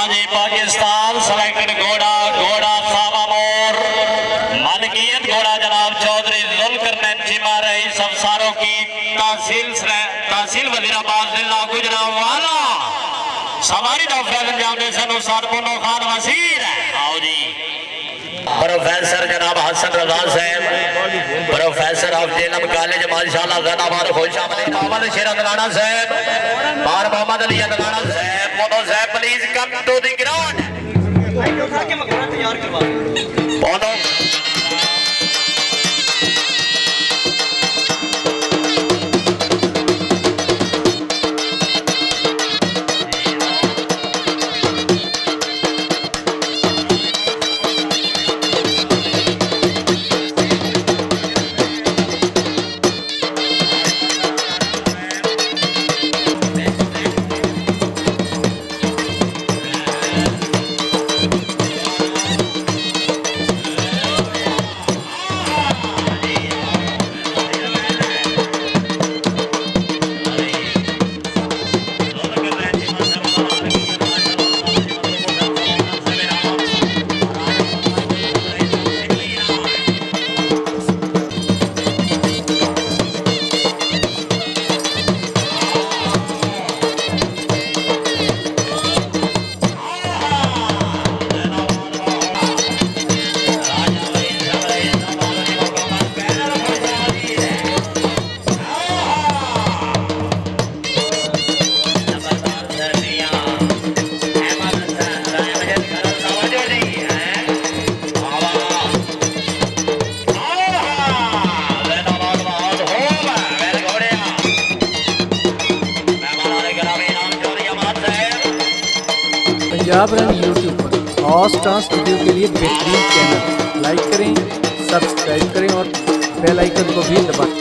आज पाकिस्तान सेलेक्टेड घोड़ा घोड़ा सावा मोर मनकीयत घोड़ा जनाब चौधरी जुल्फकर जिमा रही सब सारों की तहसील वजीराबाद जिला गुजरांवाला सवारी का फैल अंजाम दे सन उस्ताद मोनो खान वजीर आओ जी प्रोफेसर जनाब हसन रजा साहब प्रोफेसर ऑफ जेलम कॉलेज माशाल्लाह जनाबाद खुशामदीद मोहम्मद शेर अदलाना साहब बार मोहम्मद अली अदलाना साहब मोनो साहब please come to the ground मोनो पंजाब रन यूट्यूब पर और स्टार स्टूडियो के लिए बेहतरीन चैनल लाइक करें, सब्सक्राइब करें और बेल आइकन को भी दबाएं।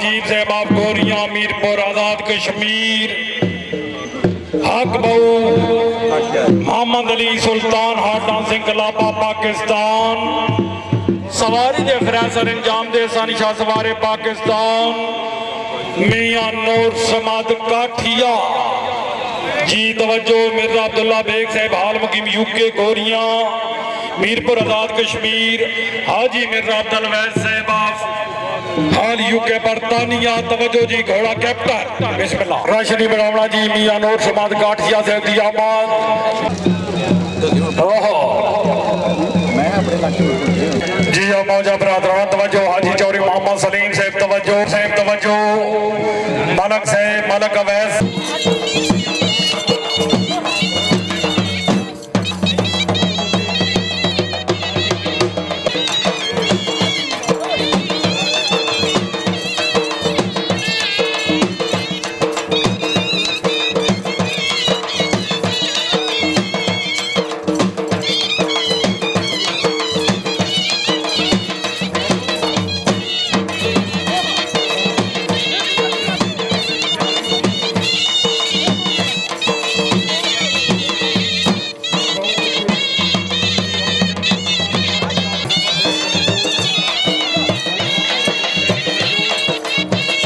मजीद साहब गोरियां मीरपुर आजाद कश्मीर हक बहू मोहम्मद अली सुल्तान हाटा सिंह लापा पाकिस्तान सवारी दे फैसर इंजाम दे सानी शाह सवारे पाकिस्तान मियां नूर समाद काठिया जी तवज्जो मिर्जा अब्दुल्ला बेग साहब हाल मुकीम यूके गोरियां मीरपुर आजाद कश्मीर हाजी मिर्जा अब्दुल वैस साहब हाल यूके बरतानिया तवज्जो जी घोड़ा कैप्टन बिस्मिल्लाह राशनी बनावना जी मियां नूर समाद काठिया साहब दी आमाद जी मौजा बरादरान तवज्जो हाजी चौरी मोहम्मद सलीम साहब तवज्जो मलक साहब मलक अवैस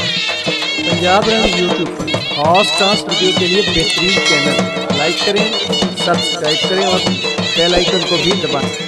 पंजाब रंग यूट्यूब पर हॉर्स डांस वीडियो के लिए बेहतरीन चैनल लाइक करें, सब्सक्राइब करें और बेल आइकन को भी दबाएं।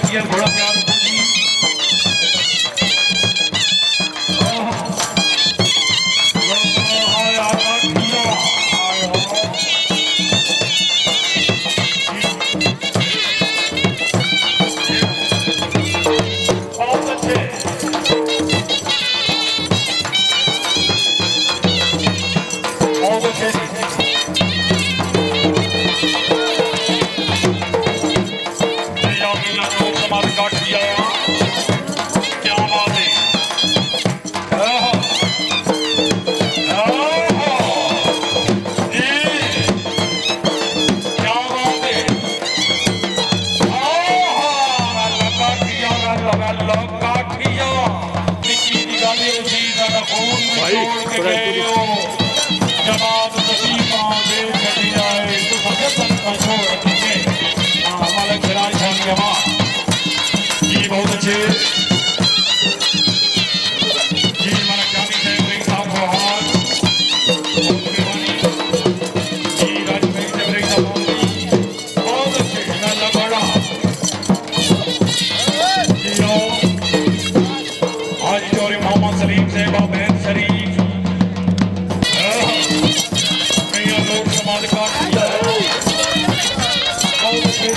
मलकियत घोड़ा तैयार हो जी। आया काठिया आया बहुत अच्छे बहुत अच्छे समाज काट दिया क्या बात है क्या बात है काठिया निकी निकाले उसी का खून छोड़ के गए हो जवाब नसीबा दे कटी जाए तो सजन का छोड़ के मालिक राज खान के मां जी बहुत अच्छे जी हमारा जानी से ब्रेक साहब को हाथ बहुत मेहरबानी जी राज भाई से ब्रेक साहब बहुत अच्छे अल्लाह बड़ा जी लो आज जोरे मोहम्मद सलीम से बहन शरीफ मैया लोग समाज का बहुत अच्छे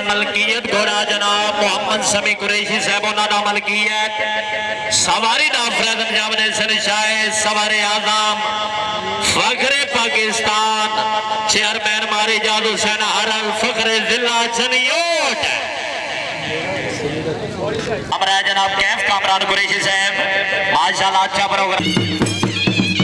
मलकियत घोड़ा जनाब मोहम्मद समी कुरैशी साहब उन्होंने मलकियत सवारी नाफरत अंजाम ने सरशाए सवारे आजम फखरे पाकिस्तान चेयरमैन मारी जाद हुसैन हरल फखरे जिला चनियोट हमारा जनाब कैफ कामरान कुरैशी साहब माशाल्लाह अच्छा प्रोग्राम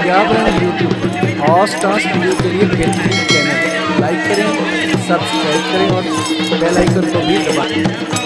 आप रहे हैं यूट्यूब पर हॉर्स डांस वीडियो के लिए बेहतरीन चैनल लाइक करें, सब्सक्राइब करें और बेल आइकन को भी दबाएं।